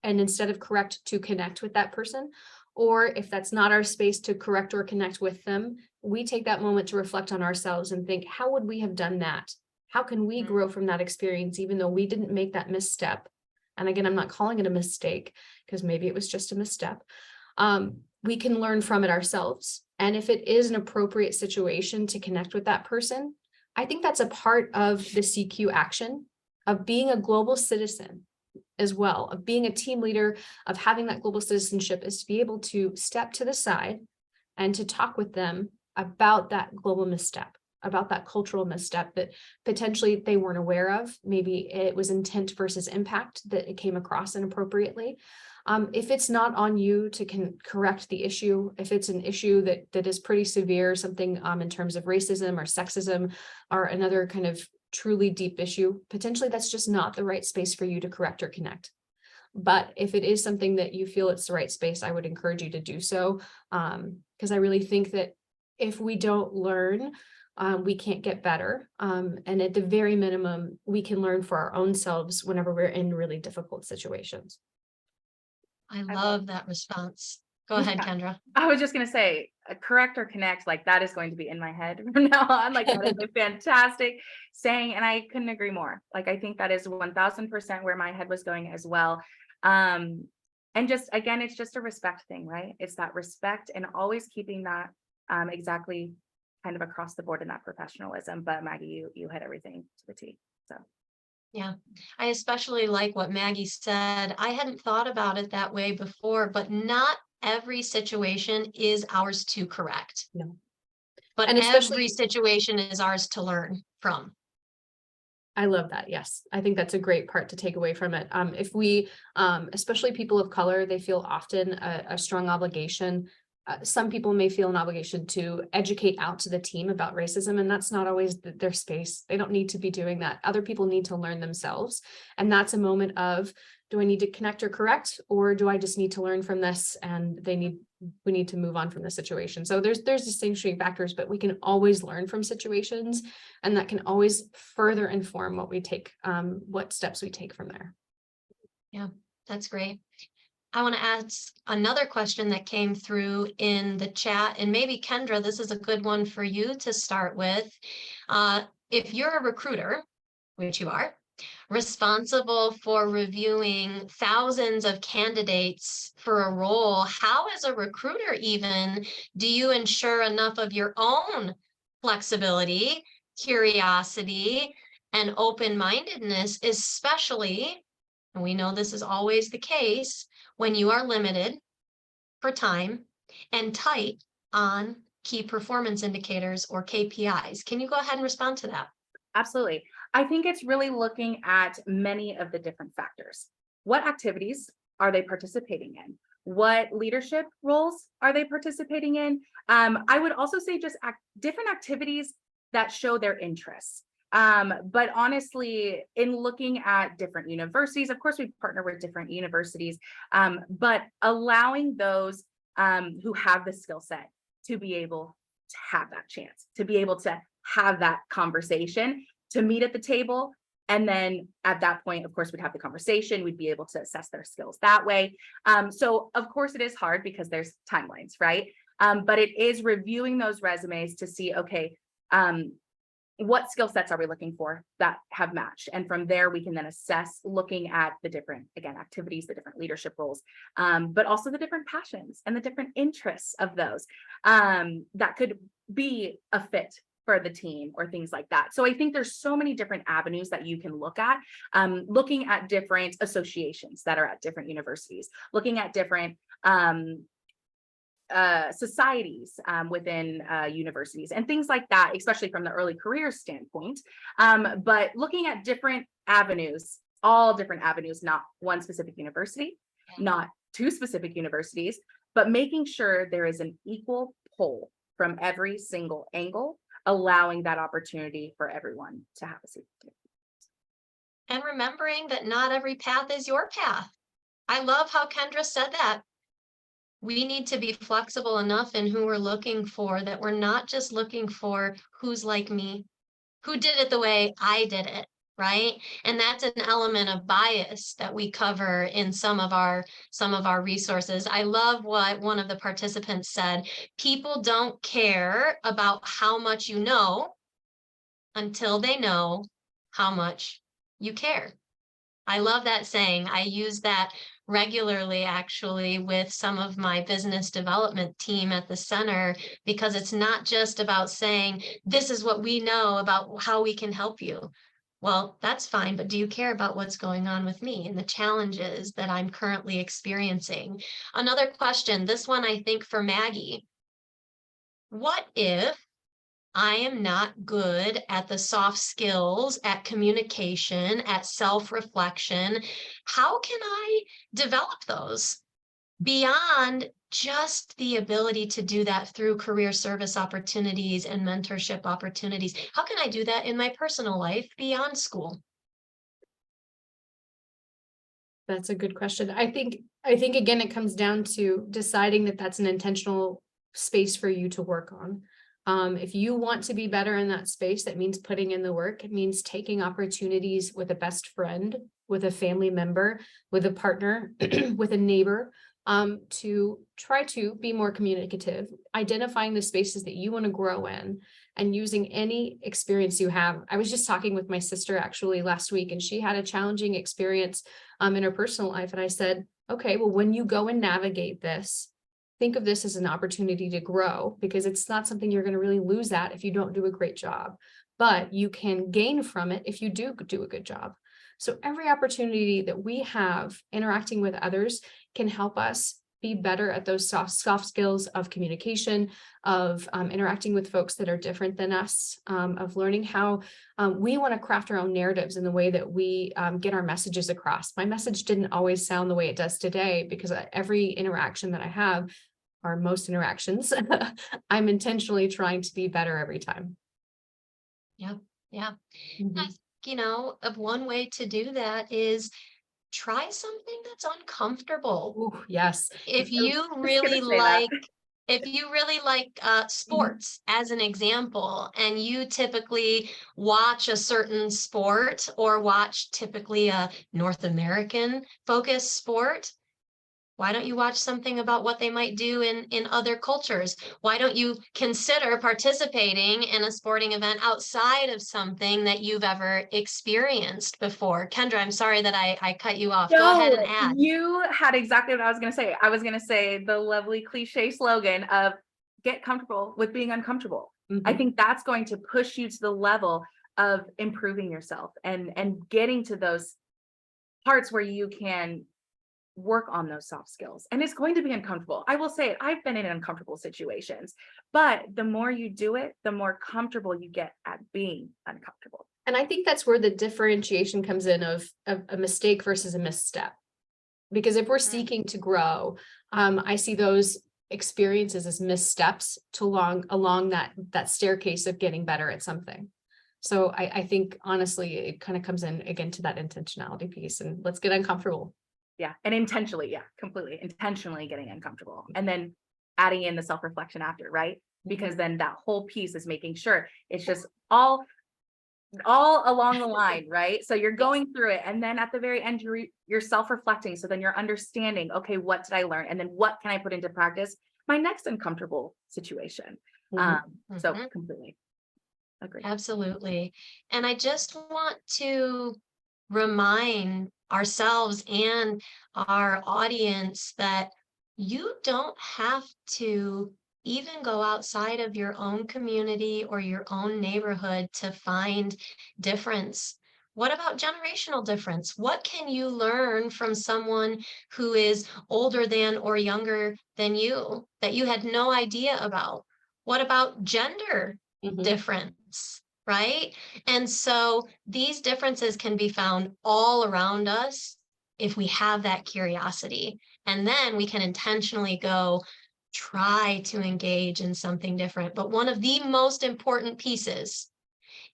And instead of correct, to connect with that person. Or if that's not our space to correct or connect with them, we take that moment to reflect on ourselves and think, how would we have done that How can we grow from that experience, even though we didn't make that misstep? And again, I'm not calling it a mistake because maybe it was just a misstep. We can learn from it ourselves. And if it is an appropriate situation to connect with that person, I think that's a part of the CQ action of being a global citizen as well, of being a team leader, of having that global citizenship, is to be able to step to the side and to talk with them about that global misstep, about that cultural misstep that potentially they weren't aware of. Maybe it was intent versus impact that it came across inappropriately. If it's not on you to correct the issue, if it's an issue that is pretty severe, something in terms of racism or sexism or another kind of truly deep issue, potentially that's just not the right space for you to correct or connect. But if it is something that you feel it's the right space, I would encourage you to do so. Because I really think that if we don't learn, we can't get better. And at the very minimum, we can learn for our own selves whenever we're in really difficult situations. I love that response. Go ahead, Kendra. I was just going to say, correct or connect, like that is going to be in my head from now on. Like that is a fantastic saying. And I couldn't agree more. Like, I think that is 1000% where my head was going as well. And just, again, it's just a respect thing, right? It's that respect and always keeping that exactly kind of across the board in that professionalism. But Maggie, you hit everything to the T. So. Yeah, I especially like what Maggie said. I hadn't thought about it that way before, but not every situation is ours to correct. No. But And every situation is ours to learn from. I love that. Yes. I think that's a great part to take away from it. If we, especially people of color, they feel often a strong obligation. Some people may feel an obligation to educate out to the team about racism, and that's not always their space. They don't need to be doing that. Other people need to learn themselves. And that's a moment of, do I need to connect or correct, or do I just need to learn from this and we need to move on from the situation? So there's distinguishing factors, but we can always learn from situations, and that can always further inform what we take, what steps we take from there. Yeah, that's great. I want to ask another question that came through in the chat, and maybe Kendra, this is a good one for you to start with. If you're a recruiter, which you are, responsible for reviewing thousands of candidates for a role, how as a recruiter even do you ensure enough of your own flexibility, curiosity, and open-mindedness, especially, and we know this is always the case, when you are limited for time and tight on key performance indicators or KPIs? Can you go ahead and respond to that? Absolutely. I think it's really looking at many of the different factors. What activities are they participating in? What leadership roles are they participating in? I would also say just different activities that show their interests. But honestly, in looking at different universities, of course, we partner with different universities, but allowing those who have the skill set to be able to have that chance, to be able to have that conversation, to meet at the table. And then at that point, of course, we'd have the conversation, we'd be able to assess their skills that way. So of course it is hard because there's timelines, right? But it is reviewing those resumes to see, okay, what skill sets are we looking for that have matched? And from there, we can then assess looking at the different, again, activities, the different leadership roles, but also the different passions and the different interests of those that could be a fit for the team or things like that. So I think there's so many different avenues that you can look at, looking at different associations that are at different universities, looking at different societies within universities and things like that, especially from the early career standpoint. But looking at different avenues, all different avenues, not one specific university, not two specific universities, but making sure there is an equal pull from every single angle, allowing that opportunity for everyone to have a seat. And remembering that not every path is your path. I love how Kendra said that. We need to be flexible enough in who we're looking for, that we're not just looking for who's like me, who did it the way I did it, right? And that's an element of bias that we cover in some of our resources. I love what one of the participants said. People don't care about how much you know until they know how much you care. I love that saying. I use that regularly, actually, with some of my business development team at the center, because it's not just about saying, this is what we know about how we can help you. Well, that's fine, but do you care about what's going on with me and the challenges that I'm currently experiencing? Another question, this one I think for Maggie. What if I am not good at the soft skills, at communication, at self-reflection? How can I develop those beyond just the ability to do that through career service opportunities and mentorship opportunities? How can I do that in my personal life beyond school? That's a good question. I think again, it comes down to deciding that that's an intentional space for you to work on. If you want to be better in that space, that means putting in the work. It means taking opportunities with a best friend, with a family member, with a partner, with a neighbor, to try to be more communicative, identifying the spaces that you want to grow in, and using any experience you have. I was just talking with my sister actually last week, and she had a challenging experience in her personal life. And I said, okay, well, when you go and navigate this, think of this as an opportunity to grow, because it's not something you're going to really lose at if you don't do a great job, but you can gain from it if you do a good job. So every opportunity that we have interacting with others can help us be better at those soft skills of communication, of interacting with folks that are different than us, of learning how we want to craft our own narratives in the way that we get our messages across. My message didn't always sound the way it does today, because every interaction that I have, or most interactions, I'm intentionally trying to be better every time. Yeah, yeah. Mhm. I think, of one way to do that is try something that's uncomfortable. Ooh, yes. If I was you just gonna really say that. like, if you really like sports, as an example, and you typically watch a certain sport or watch typically a North American focused sport, why don't you watch something about what they might do in other cultures? Why don't you consider participating in a sporting event outside of something that you've ever experienced before? Kendra, I'm sorry that I cut you off. Go ahead and No, add. you had exactly what I was going to say. I was going to say the lovely cliche slogan of get comfortable with being uncomfortable. I Mhm. think that's going to push you to the level of improving yourself and getting to those parts where you can work on those soft skills. And it's going to be uncomfortable. I will say it, I've been in uncomfortable situations, but the more you do it, the more comfortable you get at being uncomfortable. And I think that's where the differentiation comes in of a mistake versus a misstep. Because if we're seeking to grow, I see those experiences as missteps to along that staircase of getting better at something. So I think honestly, it kind of comes in again to that intentionality piece, and let's get uncomfortable. Yeah. And intentionally, yeah, completely intentionally getting uncomfortable and then adding in the self-reflection after, right? Because then that whole piece is making sure it's just all along the line, right? So you're going through it, and then at the very end, you're self-reflecting. So then you're understanding, okay, what did I learn? And then what can I put into practice? My next uncomfortable situation. So Mhm. completely agree. Absolutely. And I just want to remind ourselves and our audience that you don't have to even go outside of your own community or your own neighborhood to find difference. What about generational difference? What can you learn from someone who is older than or younger than you that you had no idea about? What about gender Mhm. difference, right? And so these differences can be found all around us if we have that curiosity. And then we can intentionally go try to engage in something different. But one of the most important pieces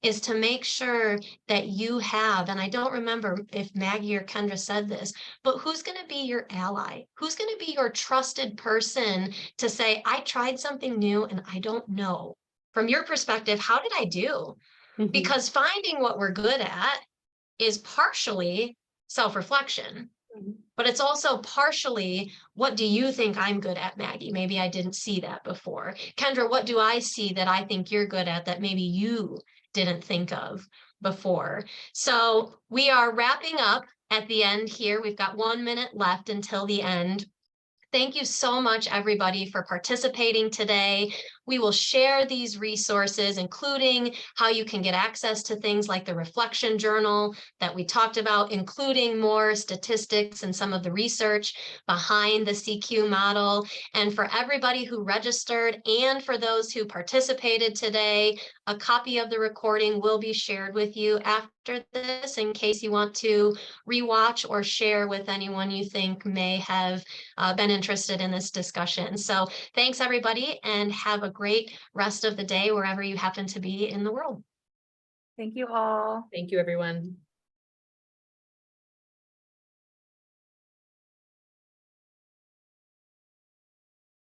is to make sure that you have, and I don't remember if Maggie or Kendra said this, but who's going to be your ally? Who's going to be your trusted person to say, I tried something new and I don't know. From your perspective, how did I do? Mhm. Because finding what we're good at is partially self-reflection, Mhm. but it's also partially, what do you think I'm good at, Maggie? Maybe I didn't see that before. Kendra, what do I see that I think you're good at that maybe you didn't think of? before. So we are wrapping up at the end here. We've got 1 minute left until the end. Thank you so much, everybody, for participating today. We will share these resources, including how you can get access to things like the reflection journal that we talked about, including more statistics and some of the research behind the CQ model. And for everybody who registered and for those who participated today, a copy of the recording will be shared with you after this in case you want to rewatch or share with anyone you think may have been interested in this discussion. So thanks, everybody, and have a great rest of the day wherever you happen to be in the world. Thank you all. Thank you, everyone.